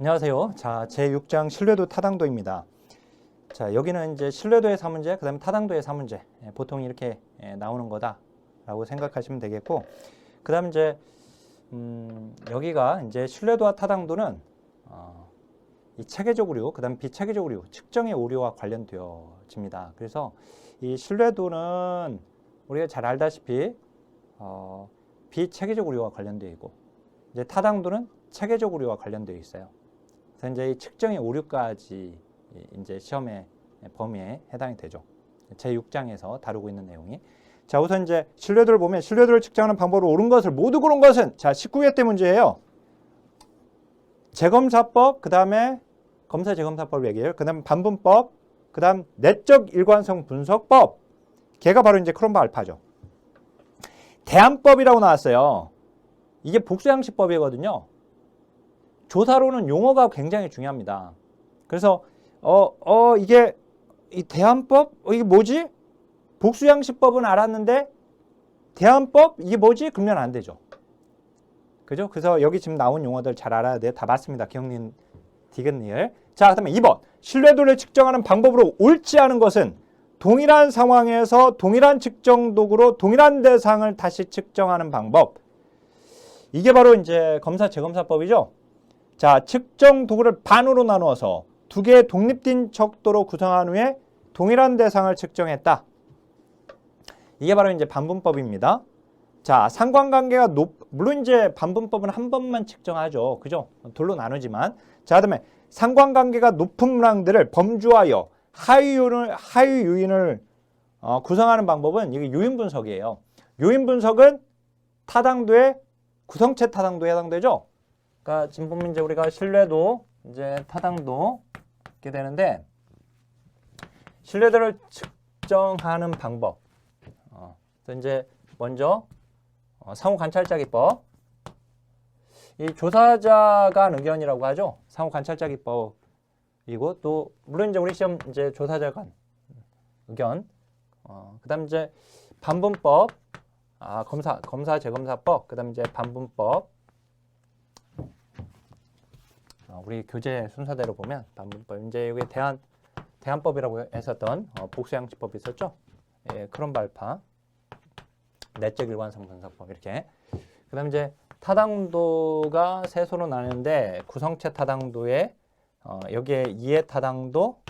안녕하세요. 자, 제6장 신뢰도 타당도입니다. 자, 여기는 이제 신뢰도의 4문제, 그 다음에 타당도의 4문제. 보통 이렇게 나오는 거다라고 생각하시면 되겠고, 그 다음 이제, 여기가 이제 신뢰도와 타당도는, 이 체계적 오류, 그 다음 비체계적 오류, 측정의 오류와 관련되어집니다. 그래서 이 신뢰도는 우리가 잘 알다시피, 비체계적 오류와 관련되어 있고, 이제 타당도는 체계적 오류와 관련되어 있어요. 그래서 이제 이 측정의 오류까지 이제 시험의 범위에 해당이 되죠. 제6장에서 다루고 있는 내용이. 자, 우선 이제 신뢰도를 보면 신뢰도를 측정하는 방법으로 옳은 것을 모두 고른 것은 자, 19회 때 문제예요. 재검사법, 그 다음에 검사 재검사법 얘기예요. 그 다음 반분법, 그 다음 내적 일관성 분석법. 걔가 바로 이제 크롬바 알파죠. 대안법이라고 나왔어요. 이게 복수양식법이거든요. 조사로는 용어가 굉장히 중요합니다. 그래서 이게 이 대안법 이게 뭐지? 복수양식법은 알았는데 대안법 이게 뭐지? 그러면 안 되죠. 그죠? 그래서 여기 지금 나온 용어들 잘 알아야 돼요. 다 맞습니다. 기억님, 디귿니을. 자, 그다음에 2번. 신뢰도를 측정하는 방법으로 옳지 않은 것은 동일한 상황에서 동일한 측정 도구로 동일한 대상을 다시 측정하는 방법. 이게 바로 이제 검사 재검사법이죠. 자, 측정 도구를 반으로 나누어서 두 개의 독립된 척도로 구성한 후에 동일한 대상을 측정했다. 이게 바로 이제 반분법입니다. 자, 상관관계가 물론 이제 반분법은 한 번만 측정하죠. 그죠? 둘로 나누지만. 자, 그다음에 상관관계가 높은 문항들을 범주하여 하위 요인을 구성하는 방법은 이게 요인 분석이에요. 요인 분석은 타당도의 구성체 타당도에 해당되죠. 그러니까 지금 보면 이제 우리가 신뢰도, 이제 타당도 이렇게 되는데 신뢰도를 측정하는 방법. 그래서 이제 먼저 상호 관찰자 기법. 이 조사자가 한 의견이라고 하죠. 상호 관찰자 기법이고 또 물론 이제 우리 시험 이제 조사자가 한 의견. 그다음 이제 반분법. 검사 재검사법. 그다음 이제 반분법. 우리 교재 순서대로 보면 반분법 이제 여기 대안법이라고 했었던 복수양식법이 있었죠. 예, 크롬바 알파, 내적 일관성 분석법 이렇게. 그다음 이제 타당도가 세소로 나뉘는데 구성체 타당도에 여기에 이해 타당도,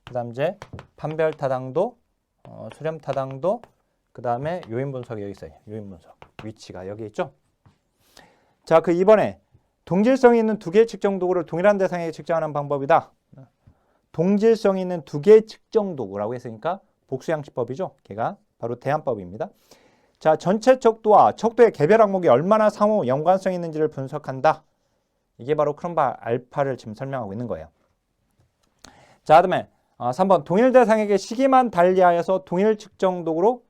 그다음 이제 판별 타당도, 수렴 타당도, 그다음에 요인 분석이 여기 있어요. 요인 분석 위치가 여기 있죠. 자, 그 이번에 동질성이 있는 두 개의 측정 도구를 동일한 대상에 측정하는 방법이다. 동질성이 있는 두 개의 측정 도구라고 했으니까 복수양식법이죠. 걔가 바로 대안법입니다. 자, 전체 척도와 척도의 개별 항목이 얼마나 상호 연관성이 있는지를 분석한다. 이게 바로 크롬바 알파를 지금 설명하고 있는 거예요. 자, 그다음에 3번 동일 대상에게 시기만 달리하여서 동일 측정 도구로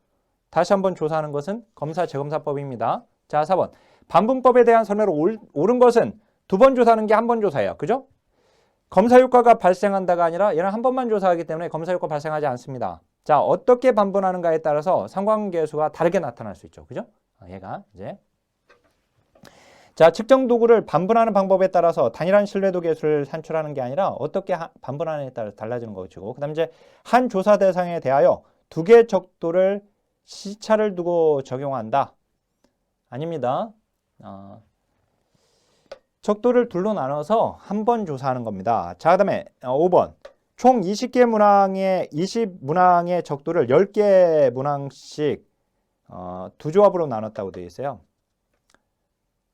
다시 한번 조사하는 것은 검사 재검사법입니다. 자, 4번 반분법에 대한 설명으로 옳은 것은 두 번 조사하는 게 한 번 조사예요. 그죠? 검사 효과가 발생한다가 아니라 얘는 한 번만 조사하기 때문에 검사 효과 발생하지 않습니다. 자, 어떻게 반분하는가에 따라서 상관계수가 다르게 나타날 수 있죠. 그죠? 얘가 이제 자, 측정 도구를 반분하는 방법에 따라서 단일한 신뢰도 계수를 산출하는 게 아니라 어떻게 반분하느냐에 따라 달라지는 것이고, 그다음 이제 한 조사 대상에 대하여 두 개의 척도를 시차를 두고 적용한다. 아닙니다. 척도를 둘로 나눠서 한 번 조사하는 겁니다. 자, 그다음에 5번. 총 20개 문항의 20문항의 척도를 10개 문항씩 두 조합으로 나눴다고 되어 있어요.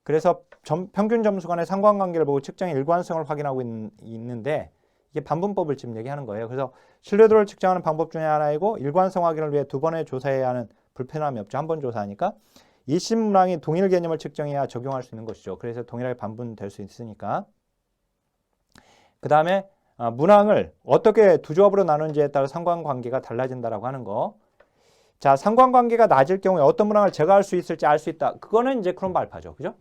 그래서 평균 점수 간의 상관관계를 보고 측정의 일관성을 확인하고 있는데 이게 반분법을 지금 얘기하는 거예요. 그래서 신뢰도를 측정하는 방법 중에 하나이고 일관성 확인을 위해 두 번의 조사해야 하는 불편함이 없죠. 한 번 조사하니까. 20문항이 동일 개념을 측정해야 적용할 수 있는 것이죠. 그래서 동일하게 반분될 수 있으니까. 그 다음에 문항을 어떻게 두 조합으로 나누는지에 따라 상관관계가 달라진다라고 하는 거. 자, 상관관계가 낮을 경우에 어떤 문항을 제거할 수 있을지 알 수 있다. 그거는 이제 크롬바 알파죠. 그죠?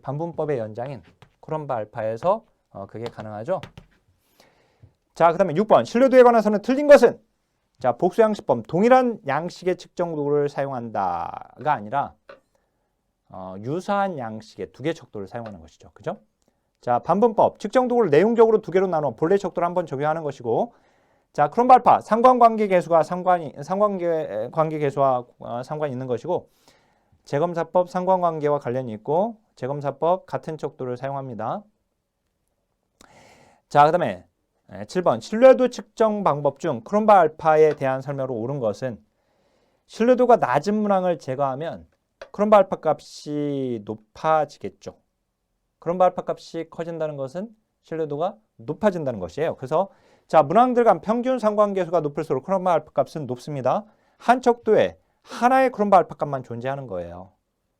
반분법의 연장인 크롬바 알파에서 그게 가능하죠. 자, 그 다음에 6번. 신뢰도에 관해서는 틀린 것은 자, 복수양식법 동일한 양식의 측정 도구를 사용한다가 아니라 유사한 양식의 두 개 척도를 사용하는 것이죠. 그죠? 자, 반분법. 측정 도구를 내용적으로 두 개로 나눠 본래 척도를 한번 적용하는 것이고, 자, 크롬발파. 상관관계 계수가 상관관계 계수와 상관이 있는 것이고, 재검사법 상관관계와 관련이 있고, 재검사법 같은 척도를 사용합니다. 자, 그 다음에 7번. 신뢰도 측정 방법 중 크롬발파에 대한 설명으로 옳은 것은 신뢰도가 낮은 문항을 제거하면 크롬발파 값이 높아지겠죠. 크롬발파 값이 커진다는 것은 신뢰도가 높아진다는 것이에요. 그래서 자, 문항들 간 평균 상관계수가 높을수록 크롬발파 값은 높습니다. 한 척도에 하나의 크롬발파 값만 존재하는 거예요.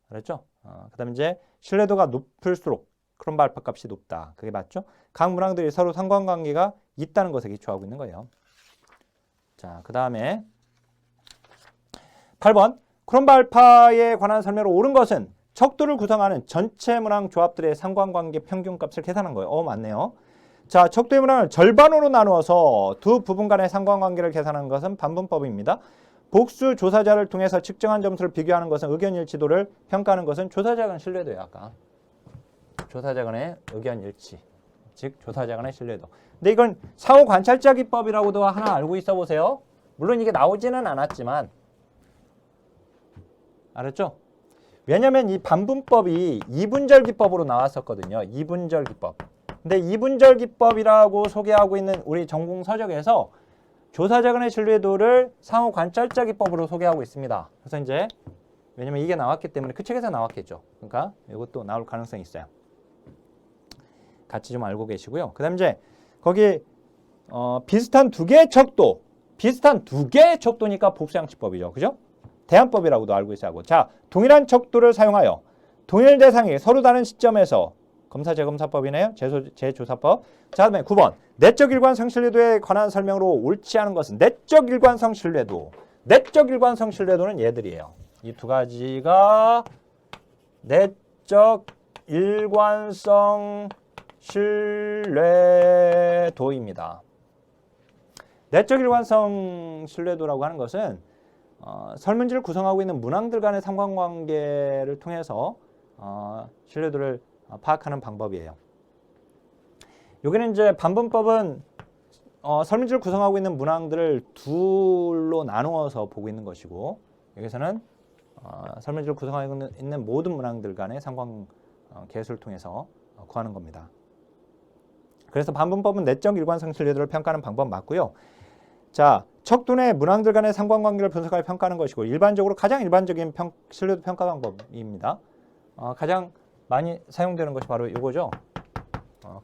그렇죠? 그 다음에 이제 신뢰도가 높을수록 크롬발파 값이 높다. 그게 맞죠? 각 문항들이 서로 상관관계가 있다는 것에 기초하고 있는 거예요. 자, 그 다음에 8번. 크롬발파에 관한 설명으로 옳은 것은 척도를 구성하는 전체 문항 조합들의 상관관계 평균값을 계산한 거예요. 맞네요. 자, 척도의 문항을 절반으로 나누어서 두 부분 간의 상관관계를 계산하는 것은 반분법입니다. 복수 조사자를 통해서 측정한 점수를 비교하는 것은 의견 일치도를 평가하는 것은 조사자 간 신뢰도예요. 아까 조사자 간의 의견 일치, 즉 조사자 간의 신뢰도. 근데 이건 상호 관찰자 기법이라고도 하나 알고 있어 보세요. 물론 이게 나오지는 않았지만 알았죠? 왜냐면 이 반분법이 이분절 기법으로 나왔었거든요. 이분절 기법. 근데 이분절 기법이라고 소개하고 있는 우리 전공 서적에서 조사자 간의 신뢰도를 상호 관찰자 기법으로 소개하고 있습니다. 그래서 이제 왜냐면 이게 나왔기 때문에 그 책에서 나왔겠죠. 그러니까 이것도 나올 가능성이 있어요. 같이 좀 알고 계시고요. 그 다음에 이제 거기 비슷한 두 개의 척도, 비슷한 두 개의 척도니까 복수양식법이죠. 그죠? 대안법이라고도 알고 있어야 하고. 자, 동일한 척도를 사용하여 동일 대상이 서로 다른 시점에서 검사 재검사법이네요. 재조사법. 자, 다음에 9번. 내적 일관성 신뢰도에 관한 설명으로 옳지 않은 것은 내적 일관성 신뢰도. 내적 일관성 신뢰도는 얘들이에요. 이 두 가지가 내적 일관성 신뢰도입니다. 내적 일관성 신뢰도라고 하는 것은 설문지를 구성하고 있는 문항들 간의 상관관계를 통해서 신뢰도를 파악하는 방법이에요. 여기는 이제 반분법은 설문지를 구성하고 있는 문항들을 둘로 나누어서 보고 있는 것이고, 여기서는 설문지를 구성하고 있는 모든 문항들 간의 상관계수를 통해서 구하는 겁니다. 그래서 반분법은 내적 일관성 신뢰도를 평가하는 방법 맞고요. 자, 척도 내 문항들 간의 상관관계를 분석하여 평가하는 것이고, 일반적으로 가장 일반적인 신뢰도 평가 방법입니다. 가장 많이 사용되는 것이 바로 이거죠.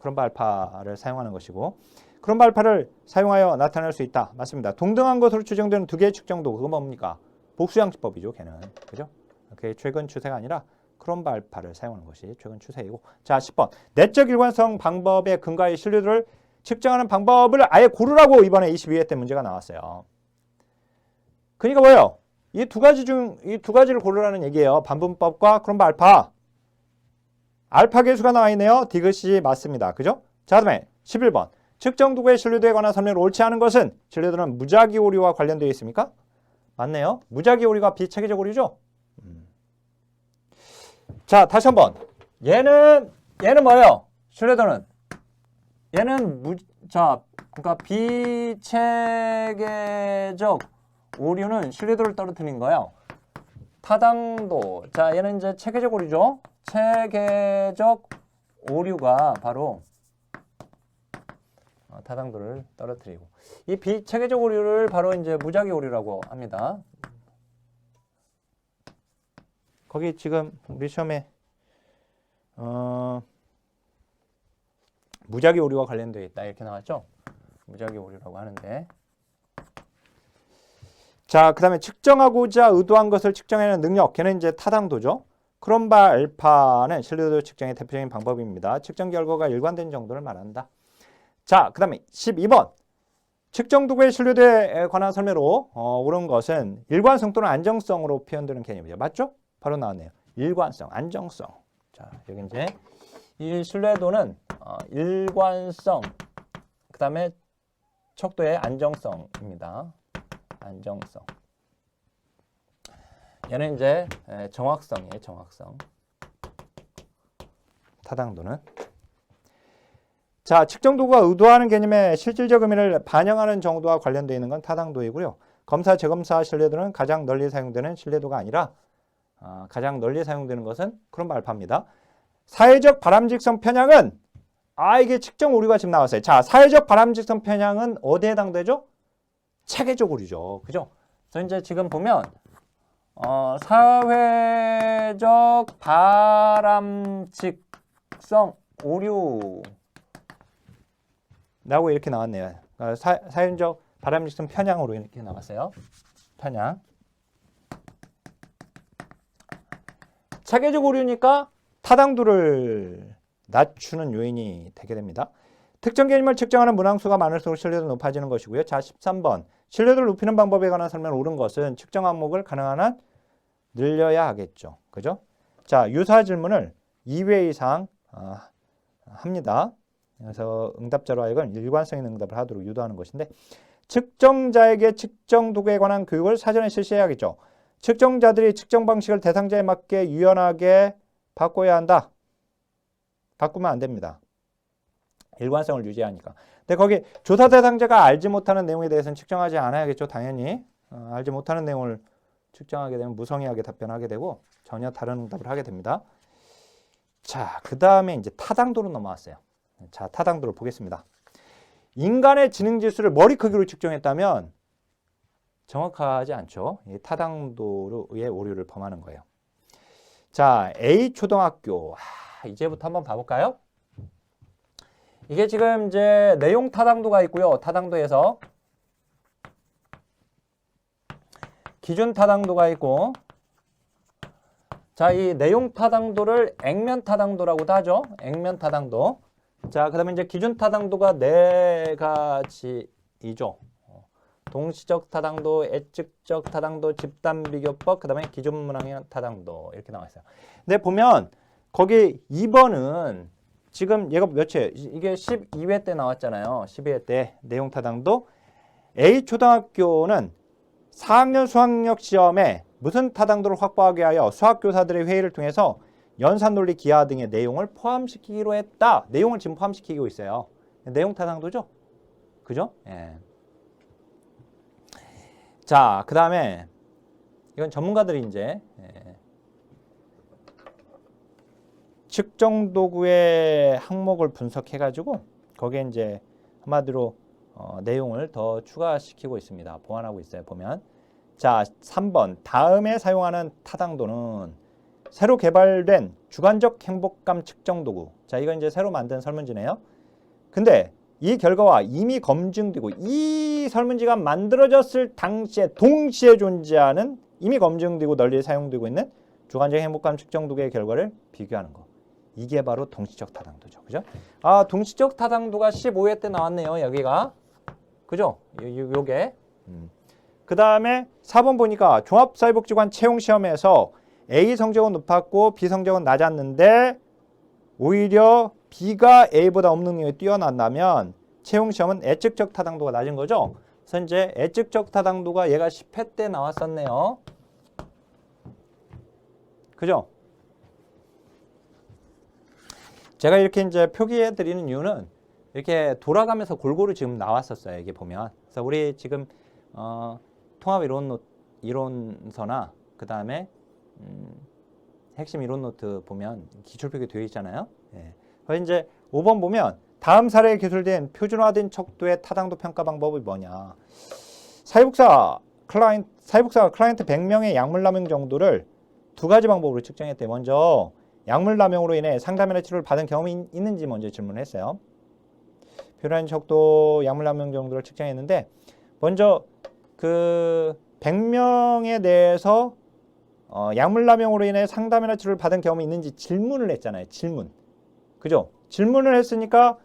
크롬발파를 사용하는 것이고, 크롬발파를 사용하여 나타낼 수 있다. 맞습니다. 동등한 것으로 추정되는 두 개의 측정도, 그건 뭡니까? 복수양식법이죠, 걔는. 그죠? 그게 최근 추세가 아니라 크롬발파를 사용하는 것이 최근 추세이고. 자, 10번. 내적 일관성 방법의 근거의 신뢰도를 측정하는 방법을 아예 고르라고 이번에 22회 때 문제가 나왔어요. 그러니까 뭐예요? 이 두 가지를 고르라는 얘기예요. 반분법과 크롬발파. 알파 계수가 나와 있네요. 디귿이 맞습니다. 그죠? 자, 다음에 11번. 측정 도구의 신뢰도에 관한 설명을 옳지 않은 것은 신뢰도는 무작위 오류와 관련되어 있습니까? 맞네요. 무작위 오류가 비체계적 오류죠? 자, 다시 한번. 얘는 뭐예요? 신뢰도는 얘는 그러니까 비체계적 오류는 신뢰도를 떨어뜨린 거예요. 타당도. 자, 얘는 이제 체계적 오류죠. 체계적 오류가 바로 타당도를 떨어뜨리고, 이 비체계적 오류를 바로 이제 무작위 오류라고 합니다. 거기 지금 우리 시험에 무작위 오류와 관련되어 있다 이렇게 나왔죠. 무작위 오류라고 하는데, 자, 그 다음에 측정하고자 의도한 것을 측정하는 능력, 걔는 이제 타당도죠. 크롬발파는 신뢰도 측정의 대표적인 방법입니다. 측정 결과가 일관된 정도를 말한다. 자, 그 다음에 12번. 측정 도구의 신뢰도에 관한 설명으로 옳은 것은 일관성 또는 안정성으로 표현되는 개념이죠. 맞죠? 바로 나왔네요. 일관성, 안정성. 자, 여기 이제 이 신뢰도는 일관성, 그 다음에 척도의 안정성입니다. 안정성. 얘는 이제 정확성이에요. 정확성. 타당도는. 자, 측정도가 의도하는 개념의 실질적 의미를 반영하는 정도와 관련되어 있는 건 타당도이고요. 검사, 재검사 신뢰도는 가장 널리 사용되는 신뢰도가 아니라 가장 널리 사용되는 것은 그런 말파입니다. 사회적 바람직성 편향은 이게 측정 오류가 지금 나왔어요. 자, 사회적 바람직성 편향은 어디에 해당되죠? 체계적 오류죠. 그죠? 그래서 이제 지금 보면 사회적 바람직성 오류 라고 이렇게 나왔네요. 사회적 바람직성 편향으로 이렇게 나왔어요. 편향. 체계적 오류니까 타당도를 낮추는 요인이 되게 됩니다. 특정 개념을 측정하는 문항수가 많을수록 신뢰도가 높아지는 것이고요. 자, 13번. 신뢰도를 높이는 방법에 관한 설명을 옳은 것은 측정 항목을 가능한 한 늘려야 하겠죠. 그죠? 자, 유사 질문을 2회 이상 합니다. 그래서 응답자로 하여금 일관성 있는 응답을 하도록 유도하는 것인데, 측정자에게 측정 도구에 관한 교육을 사전에 실시해야겠죠. 측정자들이 측정 방식을 대상자에 맞게 유연하게 바꿔야 한다. 바꾸면 안 됩니다. 일관성을 유지하니까. 근데 거기 조사 대상자가 알지 못하는 내용에 대해서는 측정하지 않아야겠죠. 당연히 알지 못하는 내용을 측정하게 되면 무성의하게 답변하게 되고 전혀 다른 응답을 하게 됩니다. 자, 그 다음에 이제 타당도로 넘어왔어요. 자, 타당도를 보겠습니다. 인간의 지능지수를 머리 크기로 측정했다면 정확하지 않죠. 이 타당도의 오류를 범하는 거예요. 자, A 초등학교. 이제부터 한번 봐볼까요? 이게 지금 이제 내용 타당도가 있고요. 타당도에서 기준 타당도가 있고, 자, 이 내용 타당도를 액면 타당도라고도 하죠. 액면 타당도. 자, 그 다음에 이제 기준 타당도가 4가지이죠. 동시적 타당도, 애측적 타당도, 집단 비교법, 그 다음에 기준 문항형 타당도 이렇게 나와 있어요. 근데 보면 거기 2번은 지금 얘가 몇이에요? 이게 12회 때 나왔잖아요. 12회 때 내용 타당도. A 초등학교는 4학년 수학력 시험에 무슨 타당도를 확보하기 위하여 수학교사들의 회의를 통해서 연산논리 기하 등의 내용을 포함시키기로 했다. 내용을 지금 포함시키고 있어요. 내용 타당도죠? 그죠? 예. 자, 그 다음에 이건 전문가들이 이제 측정 도구의 항목을 분석해가지고 거기에 이제 한마디로 내용을 더 추가시키고 있습니다. 보완하고 있어요. 보면 자, 3번 다음에 사용하는 타당도는 새로 개발된 주관적 행복감 측정 도구. 자, 이건 이제 새로 만든 설문지네요. 근데 이 결과와 이미 검증되고 이 설문지가 만들어졌을 당시에 동시에 존재하는 이미 검증되고 널리 사용되고 있는 주관적 행복감 측정 도구의 결과를 비교하는 거. 이게 바로 동시적 타당도죠. 그죠? 동시적 타당도가 15회 때 나왔네요. 여기가. 그죠? 요게. 그 다음에 4번 보니까 종합사회복지관 채용시험에서 A 성적은 높았고 B 성적은 낮았는데 오히려 B가 A보다 업능력이 뛰어난다면 채용시험은 애측적 타당도가 낮은 거죠. 그래서 이제 애측적 타당도가 얘가 10회 때 나왔었네요. 그죠? 제가 이렇게 이제 표기해 드리는 이유는 이렇게 돌아가면서 골고루 지금 나왔었어요. 이게 보면. 그래서 우리 지금 통합 이론서나 그 다음에 핵심 이론 노트 보면 기출 표기 되어 있잖아요. 예. 그래서 이제 5번 보면 다음 사례에 기술된 표준화된 척도의 타당도 평가 방법이 뭐냐. 사회복사가 클라이언트 100명의 약물남용 정도를 두 가지 방법으로 측정했대요. 먼저 약물남용으로 인해 상담이나 치료를 받은 경험이 있는지 먼저 질문을 했어요. 표준화된 척도 약물남용 정도를 측정했는데 먼저 그 100명에 대해서 약물남용으로 인해 상담이나 치료를 받은 경험이 있는지 질문을 했잖아요. 질문. 그죠? 질문을 했으니까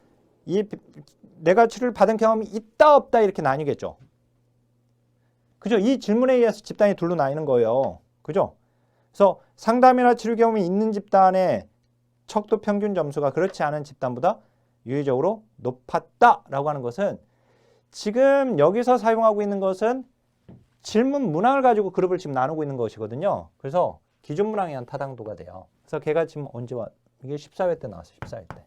내가 치료를 받은 경험이 있다 없다 이렇게 나뉘겠죠. 그죠? 이 질문에 의해서 집단이 둘로 나뉘는 거예요. 그죠? 그래서 상담이나 치료 경험이 있는 집단의 척도 평균 점수가 그렇지 않은 집단보다 유의적으로 높았다라고 하는 것은 지금 여기서 사용하고 있는 것은 질문 문항을 가지고 그룹을 지금 나누고 있는 것이거든요. 그래서 기준 문항에 의한 타당도가 돼요. 그래서 걔가 지금 언제 이게 14회 때 나왔어요. 14회 때.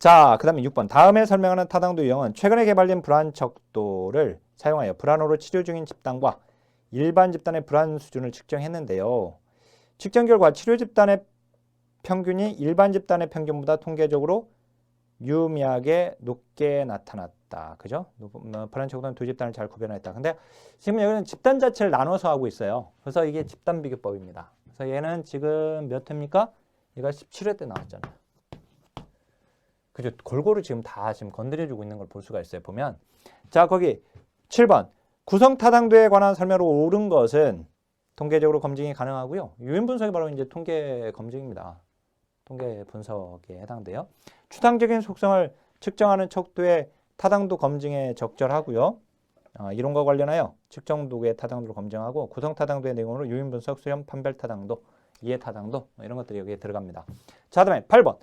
자, 그 다음에 6번. 다음에 설명하는 타당도 유형은 최근에 개발된 불안 척도를 사용하여 불안으로 치료 중인 집단과 일반 집단의 불안 수준을 측정했는데요. 측정 결과 치료 집단의 평균이 일반 집단의 평균보다 통계적으로 유의미하게 높게 나타났다. 그죠? 불안 척도는 두 집단을 잘 구별했다. 근데 지금 여기는 집단 자체를 나눠서 하고 있어요. 그래서 이게 집단 비교법입니다. 그래서 얘는 지금 몇 회입니까? 얘가 17회 때 나왔잖아요. 그죠? 골고루 지금 다 지금 건드려주고 있는 걸 볼 수가 있어요. 보면. 자, 거기 7번. 구성 타당도에 관한 설명으로 옳은 것은 통계적으로 검증이 가능하고요. 유인 분석이 바로 이제 통계 검증입니다. 통계 분석에 해당돼요. 추상적인 속성을 측정하는 척도의 타당도 검증에 적절하고요. 이론과 관련하여 측정 도구의 타당도를 검증하고 구성 타당도의 내용으로 유인 분석, 수렴, 판별 타당도, 이해 타당도 이런 것들이 여기에 들어갑니다. 자, 다음에 8번.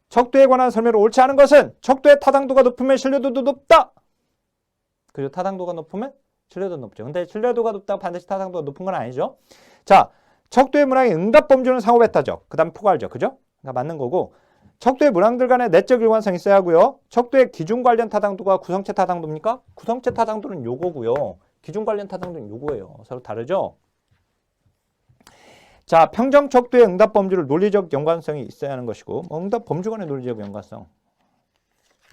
척도에 관한 설명으로 옳지 않은 것은 척도의 타당도가 높으면 신뢰도도 높다. 그죠? 타당도가 높으면 신뢰도도 높죠. 근데 신뢰도가 높다고 반드시 타당도가 높은 건 아니죠. 자, 척도의 문항의 응답 범주는 상호 베타죠. 그 다음 포괄죠. 그죠? 그러니까 맞는 거고, 척도의 문항들 간의 내적 일관성이 있어야 하고요. 척도의 기준 관련 타당도가 구성체 타당도입니까? 구성체 타당도는 요거고요. 기준 관련 타당도는 요거예요. 서로 다르죠? 자, 평정 척도의 응답 범주를 논리적 연관성이 있어야 하는 것이고, 응답 범주 간의 논리적 연관성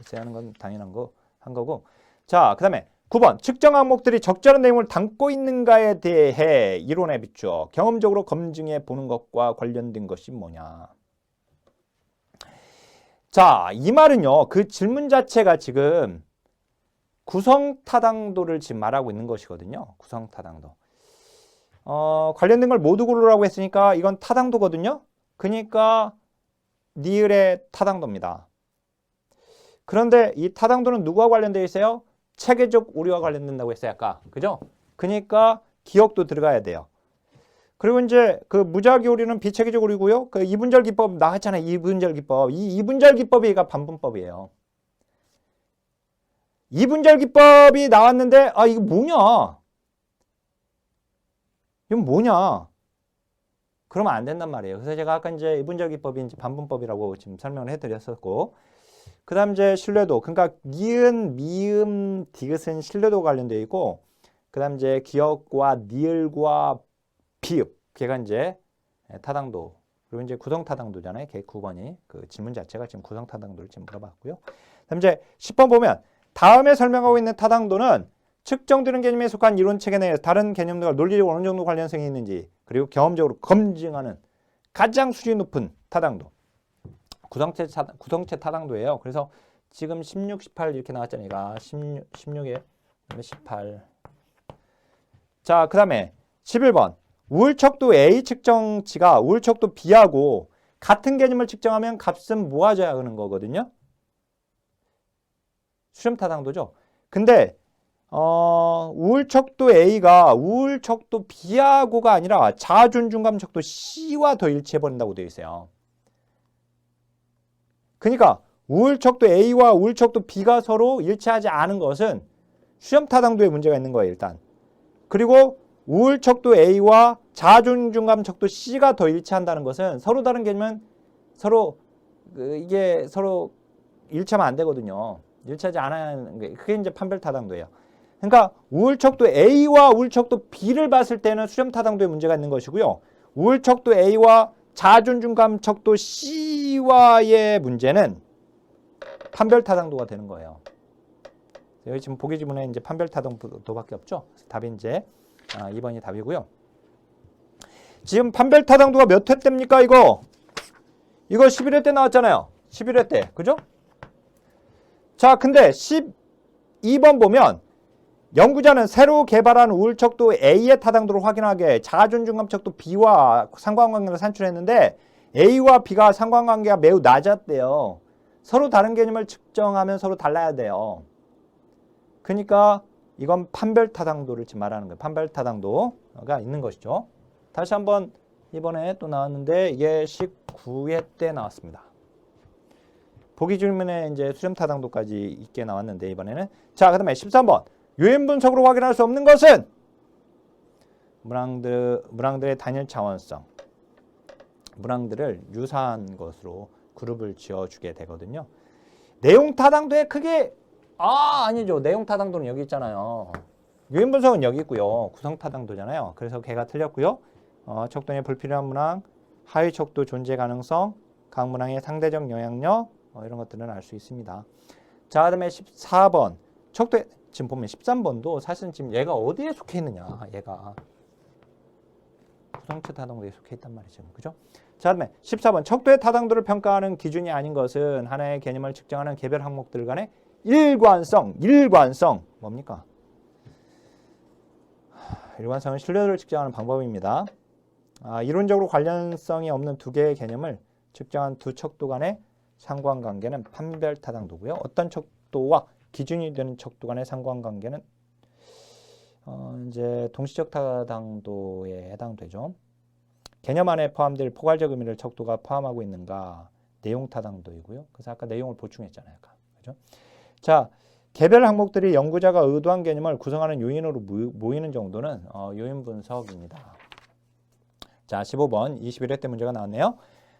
있어야 하는 건 당연한 한 거고. 자, 그 다음에 9번. 측정 항목들이 적절한 내용을 담고 있는가에 대해 이론에 비추어 경험적으로 검증해 보는 것과 관련된 것이 뭐냐. 자, 이 말은요. 그 질문 자체가 지금 구성 타당도를 지금 말하고 있는 것이거든요. 구성 타당도. 관련된 걸 모두 고르라고 했으니까 이건 타당도거든요. 그러니까 니을의 타당도입니다. 그런데 이 타당도는 누구와 관련되어 있어요? 체계적 오류와 관련된다고 했어요, 아까. 그죠? 그러니까 기억도 들어가야 돼요. 그리고 이제 그 무작위 오류는 비체계적 오류고요. 그 이분절 기법 나왔잖아요. 이분절 기법. 이 이분절 기법이 얘가 반분법이에요. 이분절 기법이 나왔는데 이거 뭐냐? 이건 뭐냐? 그러면 안 된단 말이에요. 그래서 제가 아까 이제 이분절 기법이 이제 반분법이라고 지금 설명을 해드렸었고, 그 다음 이제 신뢰도. 그러니까 니은, 미음, 디귿은 신뢰도 관련되어 있고, 그 다음 이제 기억과 니을과 비읍. 걔가 이제 타당도. 그리고 이제 구성 타당도잖아요. 걔 9번이. 그 질문 자체가 지금 구성 타당도를 지금 물어봤고요. 그 다음 이제 10번 보면 다음에 설명하고 있는 타당도는 측정되는 개념에 속한 이론 체계 내에 다른 개념들과 논리적으로 어느 정도 관련성이 있는지, 그리고 경험적으로 검증하는 가장 수준이 높은 타당도. 구성체 타당도예요. 그래서 지금 16, 18 이렇게 나왔잖아요. 16에 18. 자, 그 다음에 11번. 우울척도 A 측정치가 우울척도 B하고 같은 개념을 측정하면 값은 모아져야 하는 거거든요. 수렴 타당도죠. 근데 우울척도 A가 우울척도 B하고가 아니라 자준중감 척도 C와 더 일치해버린다고 되어 있어요. 그러니까 우울척도 A와 우울척도 B가 서로 일치하지 않은 것은 수렴 타당도에 문제가 있는 거예요, 일단. 그리고 우울척도 A와 자준중감 척도 C가 더 일치한다는 것은 서로 다른 개념은 서로 이게 서로 일치하면 안 되거든요. 일치하지 않아야 하는 게 그게 이제 판별 타당도예요. 그러니까 우울척도 A와 우울척도 B를 봤을 때는 수렴 타당도에 문제가 있는 것이고요. 우울척도 A와 자준중감 척도 C와의 문제는 판별 타당도가 되는 거예요. 여기 지금 보기 지문에 이제 판별 타당도밖에 없죠. 답이 이제 2번이 답이고요. 지금 판별 타당도가 몇 회 때입니까? 이거 11회 때 나왔잖아요. 11회 때. 그죠? 자, 근데 12번 보면 연구자는 새로 개발한 우울척도 A의 타당도를 확인하기 위해 자준중감척도 B와 상관관계를 산출했는데 A와 B가 상관관계가 매우 낮았대요. 서로 다른 개념을 측정하면 서로 달라야 돼요. 그러니까 이건 판별 타당도를 지금 말하는 거예요. 판별 타당도가 있는 것이죠. 다시 한번 이번에 또 나왔는데 이게 19회 때 나왔습니다. 보기 질문에 이제 수렴 타당도까지 있게 나왔는데 이번에는 자, 그다음에 13번. 유인 분석으로 확인할 수 없는 것은 문항들의 단일 차원성. 문항들을 유사한 것으로 그룹을 지어주게 되거든요. 내용 타당도에 크게 아니죠. 내용 타당도는 여기 있잖아요. 요인 분석은 여기 있고요. 구성 타당도잖아요. 그래서 걔가 틀렸고요. 척도의 불필요한 문항, 하위 척도 존재 가능성, 각 문항의 상대적 영향력 이런 것들은 알 수 있습니다. 자, 그다음에 14번 척도의 지금 보면 13번도 사실은 지금 얘가 어디에 속해 있느냐. 얘가 구성체 타당도에 속해 있단 말이죠. 그죠? 자, 그다음에 14번 척도의 타당도를 평가하는 기준이 아닌 것은 하나의 개념을 측정하는 개별 항목들 간의 일관성 뭡니까? 일관성은 신뢰도를 측정하는 방법입니다. 이론적으로 관련성이 없는 두 개의 개념을 측정한 두 척도 간의 상관관계는 판별 타당도고요. 어떤 척도와 기준이 되는 척도 간의 상관관계는 이제 동시적 타당도에 해당되죠. 개념 안에 포함될 포괄적 의미를 척도가 포함하고 있는가? 내용 타당도이고요. 그래서 아까 내용을 보충했잖아요. 그죠? 자, 개별 항목들이 연구자가 의도한 개념을 구성하는 요인으로 모이는 정도는 요인 분석입니다. 자, 15번 21회 때 문제가 나왔네요.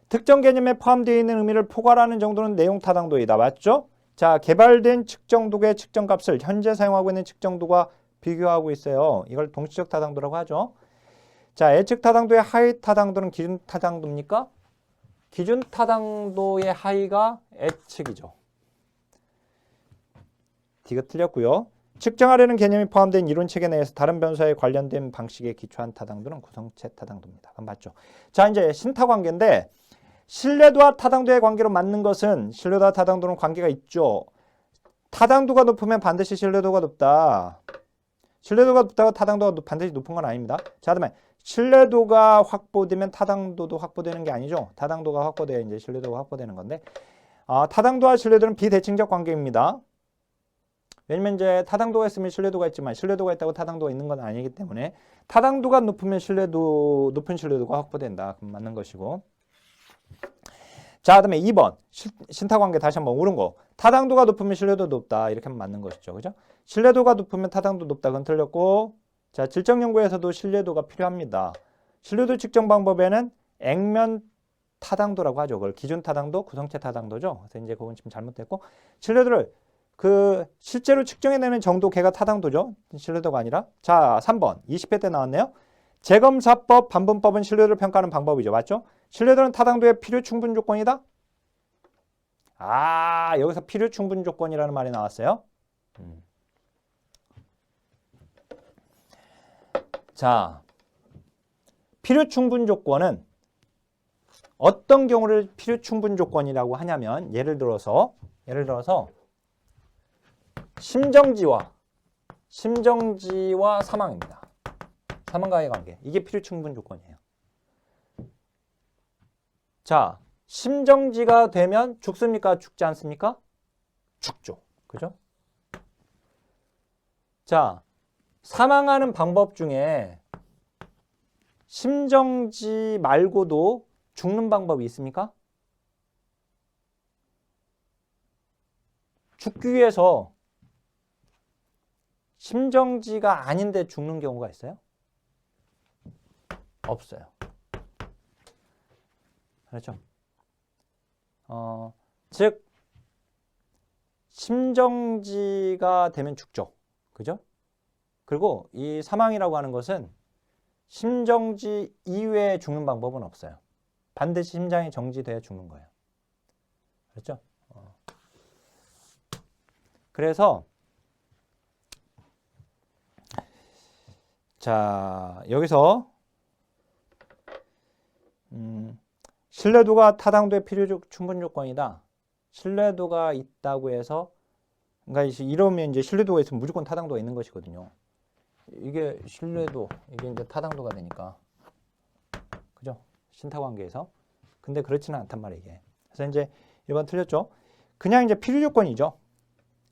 특정 개념에 포함되어 있는 의미를 포괄하는 정도는 내용 타당도이다. 맞죠? 자, 개발된 측정도의 측정값을 현재 사용하고 있는 측정도가 비교하고 있어요. 이걸 동시적 타당도라고 하죠. 자, 예측 타당도의 하위 타당도는 기준 타당도입니까? 기준 타당도의 하위가 예측이죠. D가 틀렸고요. 측정하려는 개념이 포함된 이론 체계 내에서 다른 변수에 관련된 방식에 기초한 타당도는 구성체 타당도입니다. 그럼 맞죠? 자, 이제 신타 관계인데 신뢰도와 타당도의 관계로 맞는 것은 신뢰도와 타당도는 관계가 있죠. 타당도가 높으면 반드시 신뢰도가 높다. 신뢰도가 높다고 타당도가 반드시 높은 건 아닙니다. 자, 그다음에 신뢰도가 확보되면 타당도도 확보되는 게 아니죠. 타당도가 확보돼야 이제 신뢰도가 확보되는 건데 타당도와 신뢰도는 비대칭적 관계입니다. 왜냐면 이제 타당도가 있으면 신뢰도가 있지만 신뢰도가 있다고 타당도가 있는 건 아니기 때문에 타당도가 높으면 높은 신뢰도가 확보된다. 그럼 맞는 것이고. 자, 그다음에 2번 신타 관계 다시 한번 옳은 거. 타당도가 높으면 신뢰도 높다. 이렇게 하면 맞는 것이죠. 그죠? 신뢰도가 높으면 타당도 높다. 그건 틀렸고. 자, 질적 연구에서도 신뢰도가 필요합니다. 신뢰도 측정 방법에는 액면 타당도라고 하죠. 그걸 기준 타당도, 구성체 타당도죠. 그래서 이제 그건 지금 잘못됐고 신뢰도를 실제로 측정해내는 정도 걔가 타당도죠. 신뢰도가 아니라. 자, 3번 20회 때 나왔네요. 재검사법, 반분법은 신뢰도를 평가하는 방법이죠. 맞죠? 신뢰도는 타당도의 필요 충분 조건이다. 여기서 필요 충분 조건이라는 말이 나왔어요. 자, 필요 충분 조건은 어떤 경우를 필요 충분 조건이라고 하냐면 예를 들어서 심정지와 사망입니다. 사망과의 관계. 이게 필요 충분 조건이에요. 자, 심정지가 되면 죽습니까? 죽지 않습니까? 죽죠. 그죠? 자, 사망하는 방법 중에 심정지 말고도 죽는 방법이 있습니까? 죽기 위해서 심정지가 아닌데 죽는 경우가 있어요? 없어요. 그렇죠? 즉 심정지가 되면 죽죠. 그죠? 그리고 이 사망이라고 하는 것은 심정지 이외에 죽는 방법은 없어요. 반드시 심장이 정지돼야 죽는 거예요. 그렇죠? 그래서 자, 여기서 신뢰도가 타당도의 필요적 충분 조건이다. 신뢰도가 있다고 해서 그러니까 이러면 이제 신뢰도가 있으면 무조건 타당도가 있는 것이거든요. 이게 신뢰도, 이게 이제 타당도가 되니까. 그죠? 신타 관계에서. 근데 그렇지는 않단 말이에요, 이게. 그래서 이제 1번 틀렸죠? 그냥 이제 필요 조건이죠.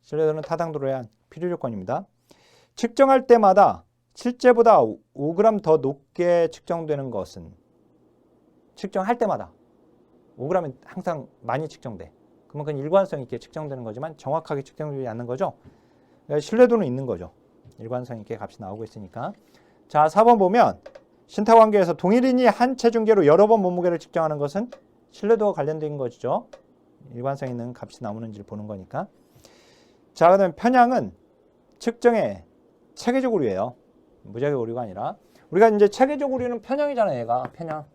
신뢰도는 타당도로 한 필요 조건입니다. 측정할 때마다 실제보다 5g 더 높게 측정되는 것은 측정할 때마다 5g은 항상 많이 측정돼. 그만큼 일관성 있게 측정되는 거지만 정확하게 측정되지 않는 거죠. 그러니까 신뢰도는 있는 거죠. 일관성 있게 값이 나오고 있으니까. 자, 4번 보면 신타 관계에서 동일인이 한 체중계로 여러 번 몸무게를 측정하는 것은 신뢰도와 관련된 것이죠. 일관성 있는 값이 나오는지를 보는 거니까. 자, 그다음에 편향은 측정의 체계적 오류예요. 무작위 오류가 아니라. 우리가 이제 체계적 오류는 편향이잖아요. 얘가 편향.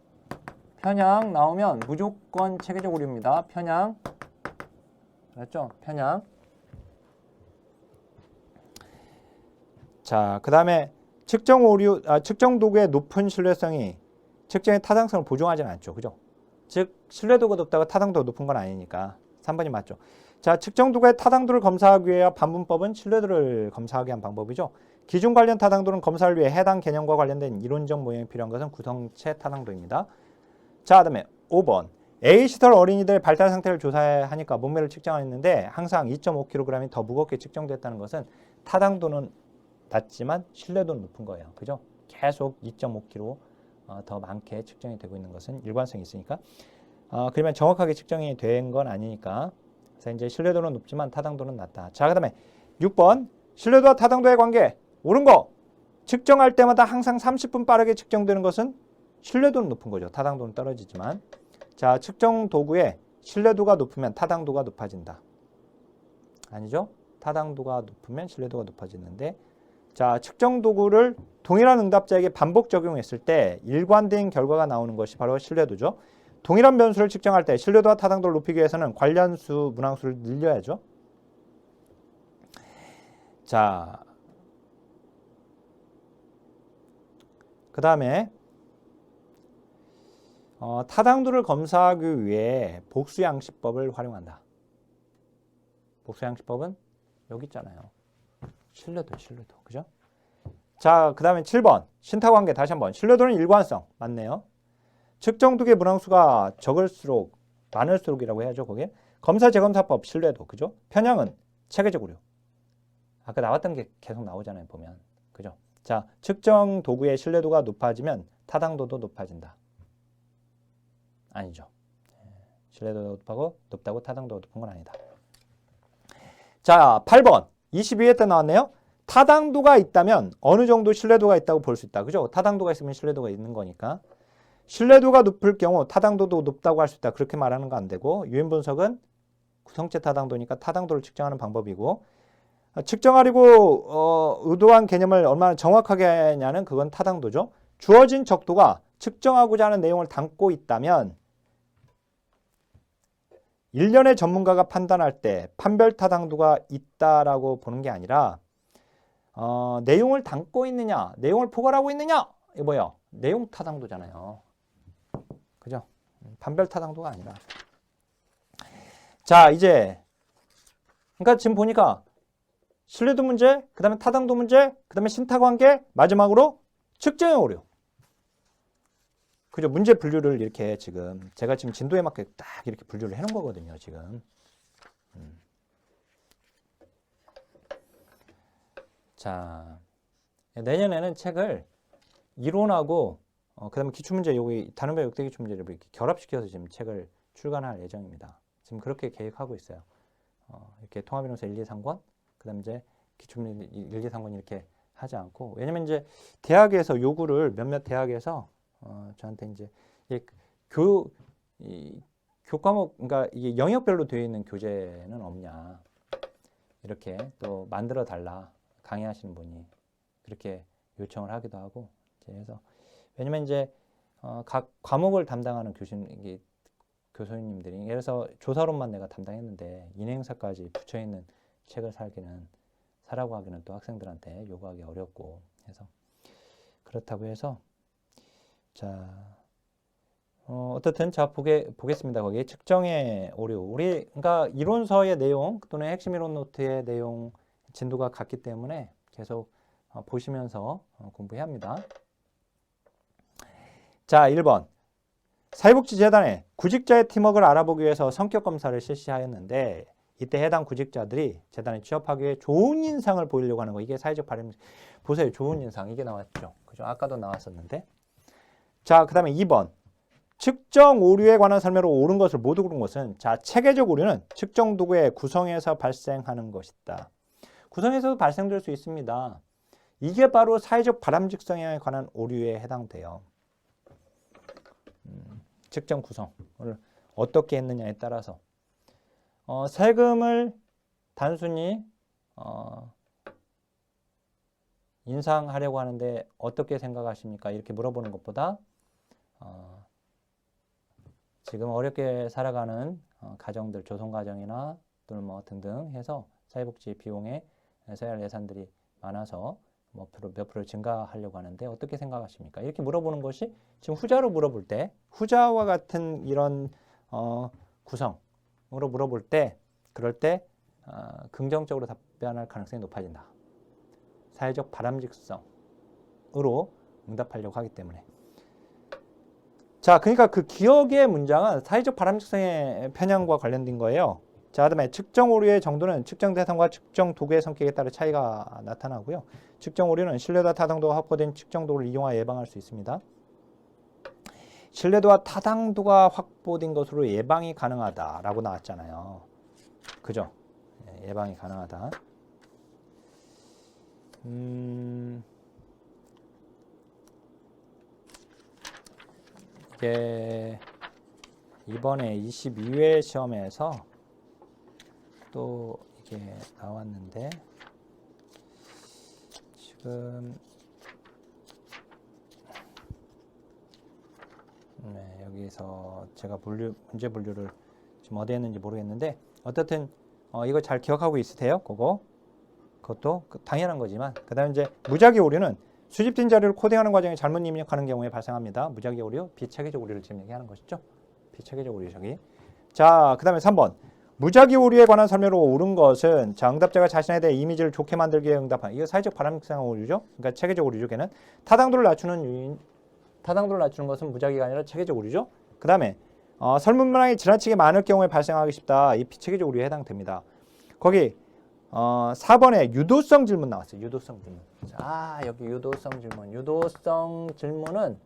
편향 나오면 무조건 체계적 오류입니다. 편향. 알았죠? 편향. 자, 그 다음에 측정 도구의 높은 신뢰성이 측정의 타당성을 보증하지는 않죠. 그죠? 즉, 신뢰도가 높다고 타당도가 높은 건 아니니까 3번이 맞죠. 자, 측정 도구의 타당도를 검사하기 위해 반문법은 신뢰도를 검사하기 위한 방법이죠. 기준 관련 타당도는 검사를 위해 해당 개념과 관련된 이론적 모형이 필요한 것은 구성체 타당도입니다. 자, 그다음에 5번. A시설 어린이들의 발달 상태를 조사하니까 몸매를 측정했는데 항상 2.5kg이 더 무겁게 측정됐다는 것은 타당도는 낮지만 신뢰도는 높은 거예요. 그죠? 계속 2.5kg 더 많게 측정이 되고 있는 것은 일관성이 있으니까. 그러면 정확하게 측정이 된 건 아니니까. 그래서 이제 신뢰도는 높지만 타당도는 낮다. 자, 그다음에 6번. 신뢰도와 타당도의 관계. 옳은 거. 측정할 때마다 항상 30분 빠르게 측정되는 것은 신뢰도는 높은 거죠. 타당도는 떨어지지만. 자, 측정 도구의 신뢰도가 높으면 타당도가 높아진다. 아니죠? 타당도가 높으면 신뢰도가 높아지는데, 자, 측정 도구를 동일한 응답자에게 반복 적용했을 때 일관된 결과가 나오는 것이 바로 신뢰도죠. 동일한 변수를 측정할 때 신뢰도와 타당도를 높이기 위해서는 관련수, 문항수를 늘려야죠. 자, 그 다음에 타당도를 검사하기 위해 복수양식법을 활용한다. 복수양식법은 여기 있잖아요. 신뢰도. 그죠? 자, 그 다음에 7번. 신타관계 다시 한번. 신뢰도는 일관성. 맞네요. 측정 도구의 문항수가 적을수록 많을수록이라고 해야죠. 거기에. 검사 재검사법 신뢰도. 그죠? 편향은 체계적 오류. 아까 나왔던 게 계속 나오잖아요. 보면. 그죠? 자, 측정 도구의 신뢰도가 높아지면 타당도도 높아진다. 아니죠. 신뢰도가 높다고 타당도가 높은 건 아니다. 자, 8번. 22회 때 나왔네요. 타당도가 있다면 어느 정도 신뢰도가 있다고 볼 수 있다. 그죠? 타당도가 있으면 신뢰도가 있는 거니까. 신뢰도가 높을 경우 타당도도 높다고 할 수 있다. 그렇게 말하는 거 안 되고, 유인분석은 구성체 타당도니까 타당도를 측정하는 방법이고, 측정하려고 의도한 개념을 얼마나 정확하게 하냐는 그건 타당도죠. 주어진 적도가 측정하고자 하는 내용을 담고 있다면 일련의 전문가가 판단할 때 판별 타당도가 있다라고 보는 게 아니라 내용을 담고 있느냐, 내용을 포괄하고 있느냐, 이거 뭐예요? 내용 타당도잖아요. 그죠? 판별 타당도가 아니라. 자, 이제 그러니까 지금 보니까 신뢰도 문제, 그 다음에 타당도 문제, 그 다음에 신타관계, 마지막으로 측정의 오류. 그죠? 문제 분류를 이렇게 제가 지금 진도에 맞게 딱 이렇게 분류를 해놓은 거거든요, 지금. 자, 내년에는 책을 이론하고, 그 다음에 기출문제, 여기 단원별 역대 기출문제를 이렇게 결합시켜서 지금 책을 출간할 예정입니다. 지금 그렇게 계획하고 있어요. 이렇게 통합이론서 1, 2, 3권, 그 다음에 이제 기출문제 1, 2, 3권 이렇게 하지 않고, 왜냐면 이제 대학에서 요구를 몇몇 대학에서 저한테 이제 교과목, 그러니까 이게 영역별로 되어 있는 교재는 없냐, 이렇게 또 만들어 달라 강의하시는 분이 그렇게 요청을 하기도 하고, 그래서 왜냐면 이제 각 과목을 담당하는 교수님들이, 그래서 조사론만 내가 담당했는데 인행사까지 붙여 있는 책을 사라고 하기는 또 학생들한테 요구하기 어렵고 해서 그렇다고 해서. 자, 어떻든 자 보겠습니다. 거기 측정의 오류. 그러니까 이론서의 내용 또는 핵심 이론 노트의 내용 진도가 같기 때문에 계속 보시면서 공부해야 합니다. 자, 1번. 사회복지재단에 구직자의 팀워크를 알아보기 위해서 성격 검사를 실시하였는데 이때 해당 구직자들이 재단에 취업하기 위해 좋은 인상을 보이려고 하는 거. 이게 사회적 발행. 보세요. 좋은 인상. 이게 나왔죠. 그죠? 아까도 나왔었는데. 자, 그 다음에 2번. 측정 오류에 관한 설명으로 옳은 것을 모두 고른 것은, 자, 체계적 오류는 측정 도구의 구성에서 발생하는 것이다. 구성에서도 발생될 수 있습니다. 이게 바로 사회적 바람직성에 관한 오류에 해당돼요. 측정 구성을 어떻게 했느냐에 따라서. 세금을 단순히 인상하려고 하는데 어떻게 생각하십니까? 이렇게 물어보는 것보다 지금 어렵게 살아가는 가정들, 조선가정이나 또는 뭐 등등 해서 사회복지 비용에 써야 할 예산들이 많아서 몇 프로 증가하려고 하는데 어떻게 생각하십니까? 이렇게 물어보는 것이 지금 후자로 물어볼 때, 후자와 같은 이런 구성으로 물어볼 때, 그럴 때 긍정적으로 답변할 가능성이 높아진다. 사회적 바람직성으로 응답하려고 하기 때문에. 자, 그러니까 그 기억의 문장은 사회적 바람직성의 편향과 관련된 거예요. 자, 그다음에 측정 오류의 정도는 측정 대상과 측정 도구의 성격에 따라 차이가 나타나고요. 측정 오류는 신뢰도와 타당도가 확보된 측정 도구를 이용하여 예방할 수 있습니다. 신뢰도와 타당도가 확보된 것으로 예방이 가능하다라고 나왔잖아요. 그죠? 예방이 가능하다. 이게 이번에 22회 시험에서 또 이게 나왔는데 지금 여기서 제가 문제 분류를 지금 어디에 했는지 모르겠는데 어떻든 이거 잘 기억하고 있으세요? 그것도 당연한 거지만 그 다음에 이제 무작위 오류는 수집된 자료를 코딩하는 과정에 잘못 입력하는 경우에 발생합니다. 무작위 오류, 비체계적 오류를 지금 얘기하는 것이죠. 비체계적 오류 저기. 자, 그 다음에 3번. 무작위 오류에 관한 설명으로 옳은 것은 자, 응답자가 자신에 대해 이미지를 좋게 만들기 위해 응답한 이거 사회적 바람직성 오류죠. 그러니까 체계적 오류죠. 걔는 타당도를 낮추는 것은 무작위가 아니라 체계적 오류죠. 그 다음에 설문문항이 지나치게 많을 경우에 발생하기 쉽다. 이 비체계적 오류에 해당됩니다. 거기 4번에 유도성 질문 나왔어요. 유도성 질문. 자, 여기 유도성 질문. 유도성 질문은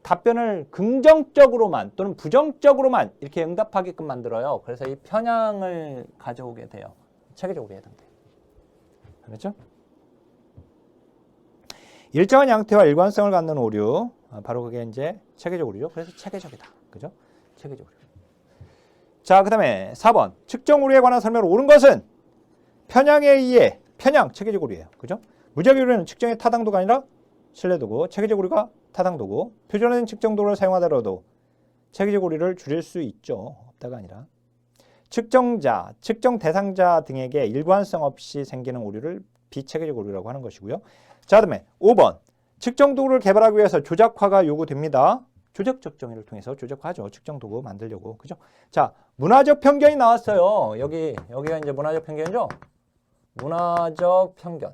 답변을 긍정적으로만 또는 부정적으로만 이렇게 응답하게끔 만들어요. 그래서 이 편향을 가져오게 돼요. 체계적으로 해당돼요. 그렇죠? 일정한 양태와 일관성을 갖는 오류. 바로 그게 이제 체계적 오류죠. 그래서 체계적이다. 그죠? 체계적 오류. 자, 그 다음에 4번. 측정 오류에 관한 설명을 옳은 것은 편향에 의해 체계적 오류예요. 그죠? 무작위 오류는 측정의 타당도가 아니라 신뢰도고 체계적 오류가 타당도고 표준화된 측정 도구를 사용하더라도 체계적 오류를 줄일 수 있죠. 없다가 아니라. 측정자, 측정 대상자 등에게 일관성 없이 생기는 오류를 비체계적 오류라고 하는 것이고요. 자, 그다음에 5번. 측정 도구를 개발하기 위해서 조작화가 요구됩니다. 조작적 정의를 통해서 조작화하죠. 측정 도구 만들려고. 그죠? 자, 문화적 편견이 나왔어요. 여기가 이제 문화적 편견이죠? 문화적 편견.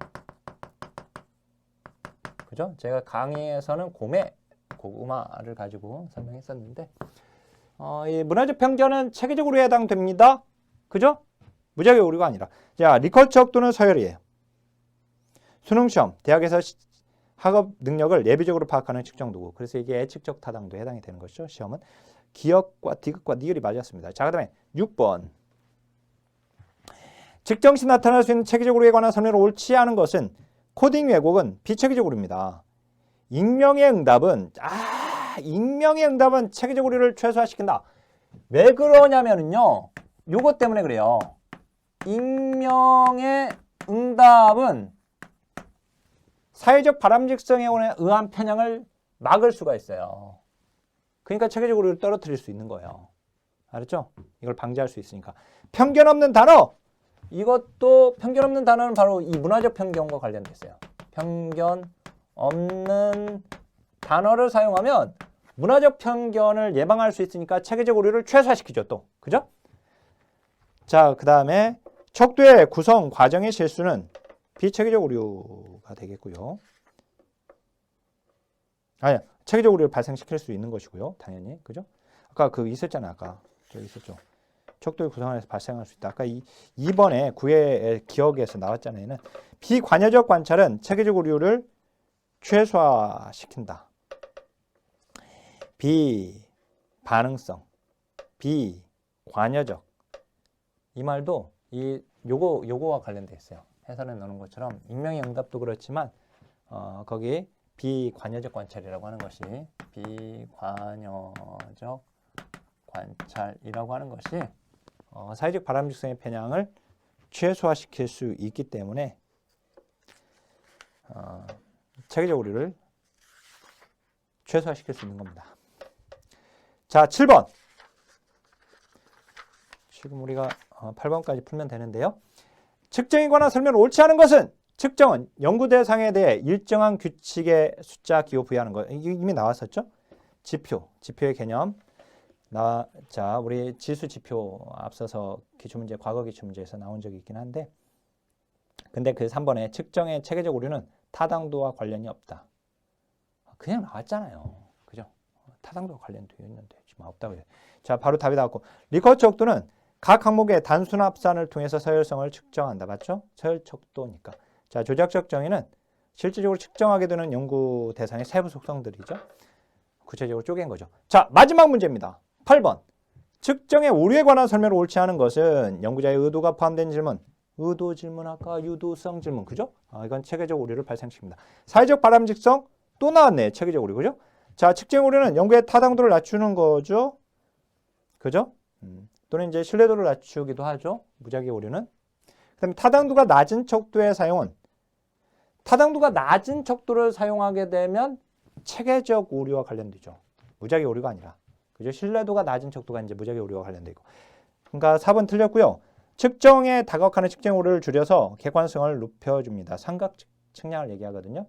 그죠? 제가 강의에서는 고구마를 가지고 설명했었는데 이 문화적 편견은 체계적으로 해당됩니다. 그죠? 무작위 오류가 아니라. 자, 리커처 또는 서열이에요. 수능시험, 대학에서 학업 능력을 예비적으로 파악하는 측정 도구. 그래서 이게 예측적 타당도에 해당이 되는 것이죠. 시험은 기억과 디귿과 니을이 맞았습니다. 자, 그다음에 6번. 측정 시 나타날 수 있는 체계적 오류에 관한 설명을 옳지 않은 것은 코딩 왜곡은 비체계적 오류입니다. 익명의 응답은 체계적 오류를 최소화시킨다. 왜 그러냐면요. 요것 때문에 그래요. 익명의 응답은 사회적 바람직성에 의한 편향을 막을 수가 있어요. 그러니까 체계적 오류를 떨어뜨릴 수 있는 거예요. 알았죠? 이걸 방지할 수 있으니까. 편견 없는 단어. 이것도 편견 없는 단어는 바로 이 문화적 편견과 관련돼 있어요. 편견 없는 단어를 사용하면 문화적 편견을 예방할 수 있으니까 체계적 오류를 최소화시키죠. 또. 그죠? 자, 그 다음에 척도의 구성 과정의 실수는 비체계적 오류가 되겠고요. 아니, 체계적 오류를 발생시킬 수 있는 것이고요. 당연히. 그죠? 아까 있었잖아요. 아까 저기 있었죠. 척도의 구성안에서 발생할 수 있다. 아까 2번에 9회 기억에서 나왔잖아요. 얘는 비관여적 관찰은 체계적 오류를 최소화시킨다. 비반응성, 비관여적. 이 말도 요거와 관련돼 있어요. 해설에 나오는 것처럼 익명의 응답도 그렇지만 거기 비관여적 관찰이라고 하는 것이 비관여적 관찰이라고 하는 것이 사회적 바람직성의 편향을 최소화시킬 수 있기 때문에 체계적 오류를 최소화시킬 수 있는 겁니다. 자, 7번. 지금 우리가 8번까지 풀면 되는데요. 측정에 관한 설명을 옳지 않은 것은 측정은 연구 대상에 대해 일정한 규칙의 숫자 기호 부여하는 것. 이미 나왔었죠? 지표의 개념. 자, 우리 지수 지표 앞서서 기출문제, 과거 기출문제에서 나온 적이 있긴 한데, 근데 그 3번에 측정의 체계적 오류는 타당도와 관련이 없다. 그냥 나왔잖아요. 그죠? 타당도와 관련되어 있는데 지금 없다고 해요. 자, 바로 답이 나왔고, 리커트 척도는 각 항목의 단순 합산을 통해서 서열성을 측정한다. 맞죠? 서열 척도니까. 자, 조작적 정의는 실질적으로 측정하게 되는 연구 대상의 세부 속성들이죠. 구체적으로 쪼갠 거죠. 자, 마지막 문제입니다. 8번. 측정의 오류에 관한 설명을 옳지 않은 것은 연구자의 의도가 포함된 질문. 의도 질문 아까 유도성 질문. 그죠? 이건 체계적 오류를 발생시킵니다. 사회적 바람직성 또 나왔네. 체계적 오류. 그죠? 자, 측정 오류는 연구의 타당도를 낮추는 거죠. 그죠? 또는 이제 신뢰도를 낮추기도 하죠. 무작위 오류는. 그다음에 타당도가 낮은 척도의 사용은 타당도가 낮은 척도를 사용하게 되면 체계적 오류와 관련되죠. 무작위 오류가 아니라. 그죠? 신뢰도가 낮은 척도가 이제 무작위 오류와 관련되고. 그러니까 4번 틀렸고요. 측정에 다각화는 측정 오류를 줄여서 객관성을 높여줍니다. 삼각 측량을 얘기하거든요.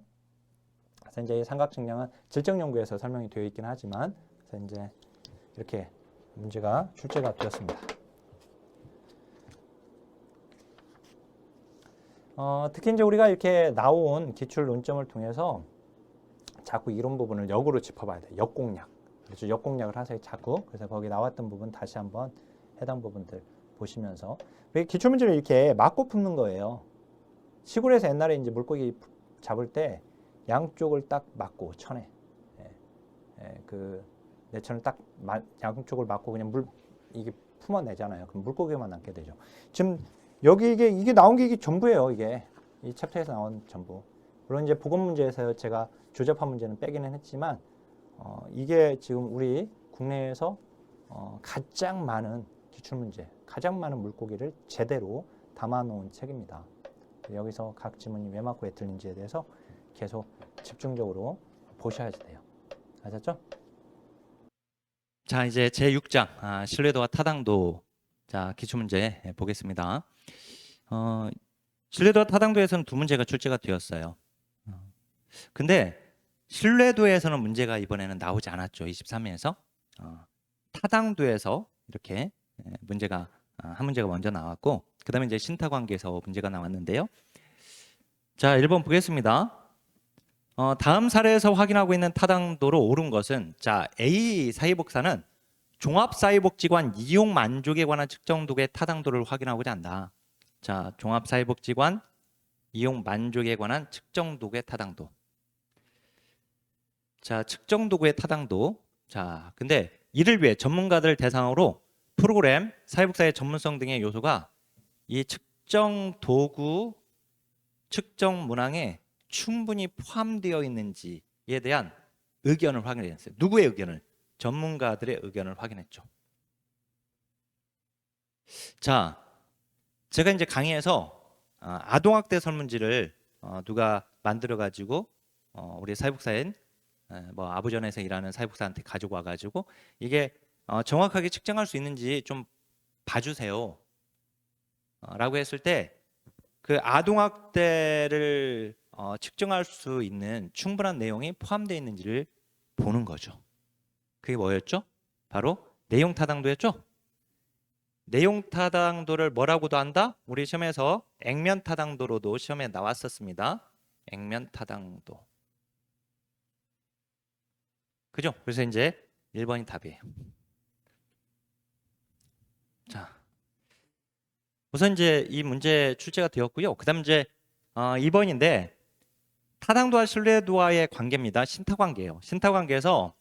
그래서 이제 이 삼각 측량은 질적 연구에서 설명이 되어 있긴 하지만, 그래서 이제 이렇게 문제가 출제가 되었습니다. 특히 이제 우리가 이렇게 나온 기출 논점을 통해서 자꾸 이런 부분을 역으로 짚어봐야 돼요. 역공략. 그렇죠. 역공략을 하세요. 자꾸. 그래서 거기 나왔던 부분 다시 한번 해당 부분들 보시면서. 기출 문제를 이렇게 맞고 푸는 거예요. 시골에서 옛날에 이제 물고기 잡을 때 양쪽을 딱 맞고 천에 그 내천을 딱 양쪽을 맞고 그냥 이게 품어내잖아요. 그럼 물고기만 남게 되죠. 지금 여기 이게 나온 게 이게 전부예요. 이게 이 챕터에서 나온 전부. 물론 이제 보건 문제에서 제가 조잡한 문제는 빼기는 했지만 이게 지금 우리 국내에서 가장 많은 기출문제, 가장 많은 물고기를 제대로 담아놓은 책입니다. 여기서 각 지문이 왜 맞고 왜 틀린지에 대해서 계속 집중적으로 보셔야 돼요. 아셨죠? 자, 이제 제6장 신뢰도와 타당도. 자, 기출문제 보겠습니다. 신뢰도와 타당도에서는 두 문제가 출제가 되었어요. 근데 신뢰도에서는 문제가 이번에는 나오지 않았죠. 23회에서. 타당도에서 이렇게 문제가 한 문제가 먼저 나왔고, 그 다음에 이제 신타관계에서 문제가 나왔는데요. 자, 1번 보겠습니다. 다음 사례에서 확인하고 있는 타당도로 옳은 것은, 자, A 사회복사는 종합사회복지관 이용 만족에 관한 측정 도구의 타당도를 확인하고자 한다. 자, 종합사회복지관 이용 만족에 관한 측정 도구의 타당도. 자, 측정 도구의 타당도. 자, 근데 이를 위해 전문가들 대상으로 프로그램, 사회복사의 전문성 등의 요소가 이 측정 도구, 측정 문항에 충분히 포함되어 있는지에 대한 의견을 확인했어요. 누구의 의견을? 전문가들의 의견을 확인했죠. 자, 제가 이제 강의에서 아동학대 설문지를 누가 만들어 가지고 우리 사회복사인 뭐 아부전에서 일하는 사회복사한테 가지고 와가지고 이게 정확하게 측정할 수 있는지 좀 봐주세요 라고 했을 때 그 아동학대를 측정할 수 있는 충분한 내용이 포함되어 있는지를 보는 거죠. 그게 뭐였죠? 바로 내용 타당도였죠? 내용 타당도를 뭐라고도 한다? 우리 시험에서 액면 타당도로도 시험에 나왔었습니다. 액면 타당도. 그죠? 그래서 이제 1번이 답이에요. 자, 우선 이제 이 문제 출제가 되었고요. 그다음 이제 2번인데 타당도와 신뢰도와의 관계입니다. 신타관계예요. 신타관계에서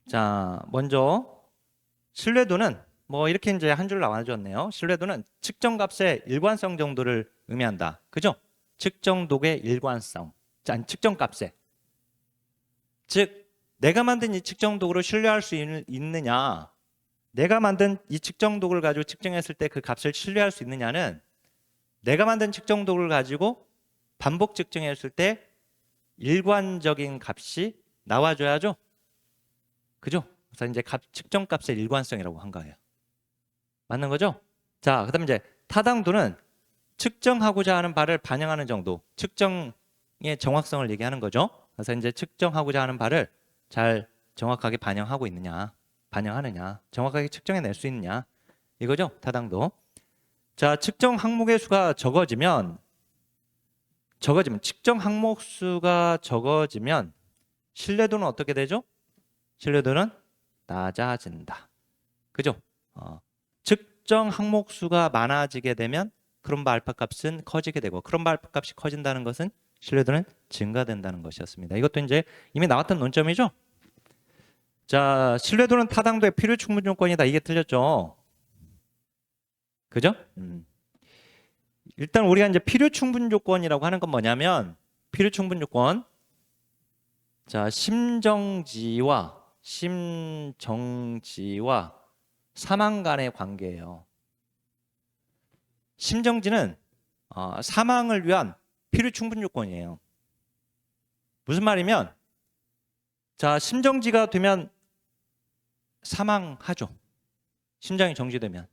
자, 먼저 신뢰도는 뭐 이렇게 이제 한 줄 나와줬네요. 신뢰도는 측정값의 일관성 정도를 의미한다. 그죠? 측정 도구의 일관성. 자, 측정값에. 즉 내가 만든 이 측정 도구를 신뢰할 수 있느냐, 내가 만든 이 측정도구를 가지고 측정했을 때 그 값을 신뢰할 수 있느냐는 내가 만든 측정도구를 가지고 반복 측정했을 때 일관적인 값이 나와줘야죠. 그죠? 그래서 이제 측정값의 일관성이라고 한 거예요. 맞는 거죠? 자, 그다음에 이제 타당도는 측정하고자 하는 바를 반영하는 정도, 측정의 정확성을 얘기하는 거죠. 그래서 이제 측정하고자 하는 바를 잘 정확하게 반영하고 있느냐, 반영하느냐, 정확하게 측정해낼 수 있느냐, 이거죠, 타당도. 자, 측정 항목의 수가 적어지면 측정 항목 수가 적어지면 신뢰도는 어떻게 되죠? 신뢰도는 낮아진다. 그죠? 측정 항목 수가 많아지게 되면 크롬바 알파 값은 커지게 되고 크롬바 알파 값이 커진다는 것은 신뢰도는 증가된다는 것이었습니다. 이것도 이제 이미 나왔던 논점이죠. 자, 신뢰도는 타당도의 필요 충분 조건이다. 이게 틀렸죠. 그죠? 일단 우리가 이제 필요 충분 조건이라고 하는 건 뭐냐면 필요 충분 조건. 자, 심정지와 사망 간의 관계예요. 심정지는 사망을 위한 필요 충분 조건이에요. 무슨 말이면 자, 심정지가 되면 사망하죠. 심장이 정지되면.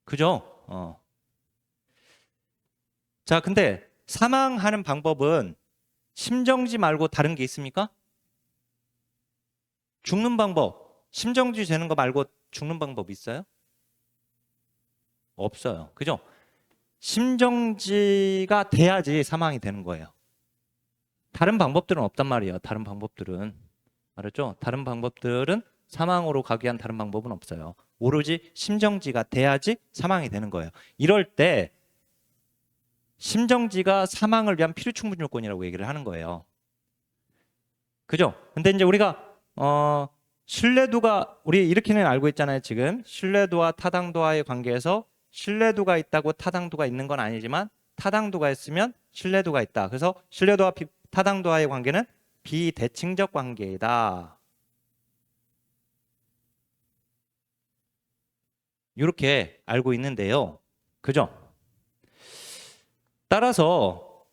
그죠? 자, 근데 사망하는 방법은 심정지 말고 다른 게 있습니까? 죽는 방법, 심정지 되는 거 말고 죽는 방법 있어요? 없어요. 그죠? 심정지가 돼야지 사망이 되는 거예요. 다른 방법들은 없단 말이에요. 다른 방법들은. 알았죠? 다른 방법들은 사망으로 가기 위한 다른 방법은 없어요. 오로지 심정지가 돼야지 사망이 되는 거예요. 이럴 때 심정지가 사망을 위한 필요 충분 요건이라고 얘기를 하는 거예요. 그죠? 근데 이제 우리가 신뢰도가 우리 이렇게는 알고 있잖아요. 지금 신뢰도와 타당도와의 관계에서 신뢰도가 있다고 타당도가 있는 건 아니지만 타당도가 있으면 신뢰도가 있다. 그래서 신뢰도와 타당도와의 관계는 비대칭적 관계이다. 이렇게 알고 있는데요. 그죠? 따라서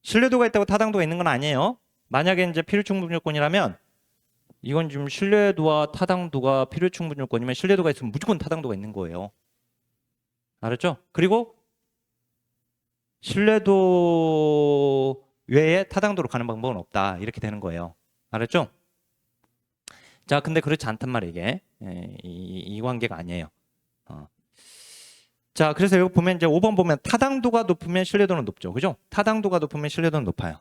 신뢰도가 있다고 타당도가 있는 건 아니에요. 만약에 이제 필요 충분 요건이라면 이건 지금 신뢰도와 타당도가 필요 충분 요건이면 신뢰도가 있으면 무조건 타당도가 있는 거예요. 알았죠? 그리고 신뢰도 외에 타당도로 가는 방법은 없다. 이렇게 되는 거예요. 알았죠? 자, 근데 그렇지 않단 말이에요. 이게 이 관계가 아니에요. 자, 그래서 여기 보면 이제 5번 보면 타당도가 높으면 신뢰도는 높죠. 그죠? 타당도가 높으면 신뢰도는 높아요.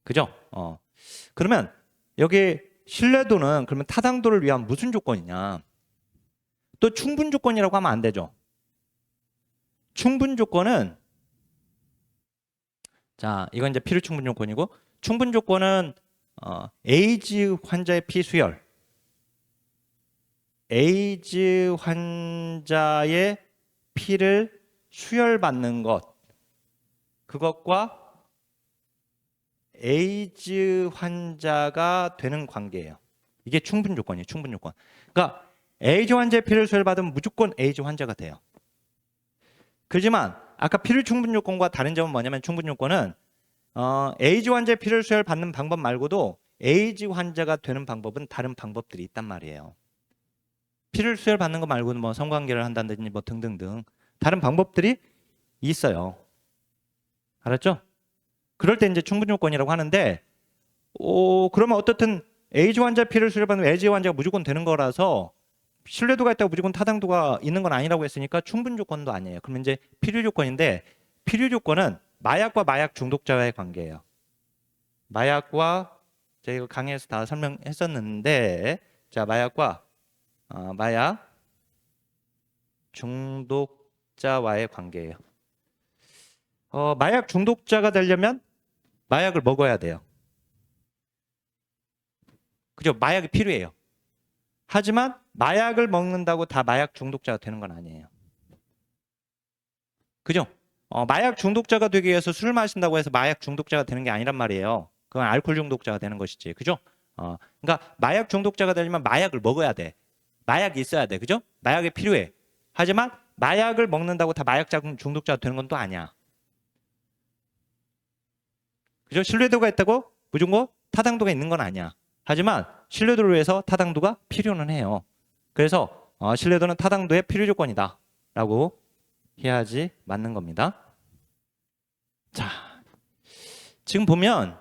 그죠? 그러면 여기 신뢰도는 그러면 타당도를 위한 무슨 조건이냐? 또 충분 조건이라고 하면 안 되죠. 충분 조건은 자, 이건 이제 필요 충분 조건이고 충분 조건은 에이즈 환자의 피수혈, 에이즈 환자의 피를 수혈받는 것, 그것과 에이즈 환자가 되는 관계예요. 이게 충분 조건이에요. 충분 조건. 그러니까 에이즈 환자의 피를 수혈받으면 무조건 에이즈 환자가 돼요. 그렇지만 아까 필요 충분 요건과 다른 점은 뭐냐면 충분 요건은 에이즈 환자의 피를 수혈받는 방법 말고도 에이즈 환자가 되는 방법은 다른 방법들이 있단 말이에요. 피를 수혈받는 거 말고는 뭐 성관계를 한다든지 뭐 등등등 다른 방법들이 있어요. 알았죠? 그럴 때 이제 충분 요건이라고 하는데 그러면 어떻든 에이즈 환자 피를 수혈받는 에이즈 환자가 무조건 되는 거라서 신뢰도가 있다고 무조건 타당도가 있는 건 아니라고 했으니까 충분 조건도 아니에요. 그러면 이제 필요 조건인데 필요 조건은 마약과 마약 중독자와의 관계예요. 마약과 저희가 강의에서 다 설명했었는데 자, 마약과 마약 중독자와의 관계예요. 마약 중독자가 되려면 마약을 먹어야 돼요. 그죠? 마약이 필요해요. 하지만 마약을 먹는다고 다 마약 중독자가 되는 건 아니에요. 그죠? 마약 중독자가 되기 위해서 술을 마신다고 해서 마약 중독자가 되는 게 아니란 말이에요. 그건 알코올 중독자가 되는 것이지. 그죠? 그러니까 마약 중독자가 되려면 마약을 먹어야 돼. 마약이 있어야 돼. 그죠? 마약이 필요해. 하지만 마약을 먹는다고 다 마약 중독자가 되는 건 또 아니야. 그죠? 신뢰도가 있다고 무조건 타당도가 있는 건 아니야. 하지만 신뢰도를 위해서 타당도가 필요는 해요. 그래서 신뢰도는 타당도의 필요 조건이다 라고 해야지 맞는 겁니다. 자, 지금 보면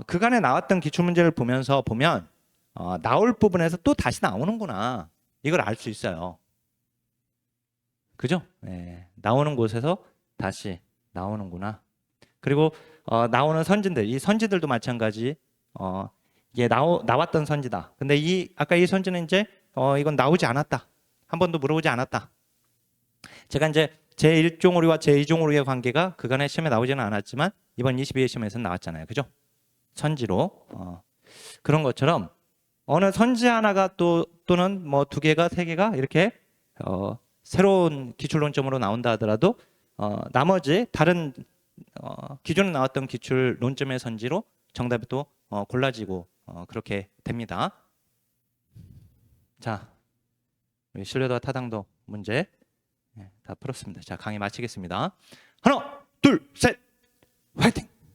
그간에 나왔던 기출문제를 보면서 보면 나올 부분에서 또 다시 나오는구나. 이걸 알 수 있어요. 그죠? 네, 나오는 곳에서 다시 나오는구나. 그리고 나오는 선지들, 이 선지들도 마찬가지. 이게 나왔던 선지다. 근데 아까 이 선지는 이제 이건 나오지 않았다. 한 번도 물어보지 않았다. 제가 이제 제1종 오류와 제2종 오류의 관계가 그간의 시험에 나오지는 않았지만 이번 22회 시험에서는 나왔잖아요. 그죠? 선지로. 그런 것처럼 어느 선지 하나가 또는 뭐 2개가 3개가 이렇게 새로운 기출론점으로 나온다 하더라도 나머지 다른 기존에 나왔던 기출 논점의 선지로 정답이 또 골라지고 그렇게 됩니다. 자, 우리 신뢰도와 타당도 문제 다 풀었습니다. 자, 강의 마치겠습니다. 하나, 둘, 셋, 화이팅!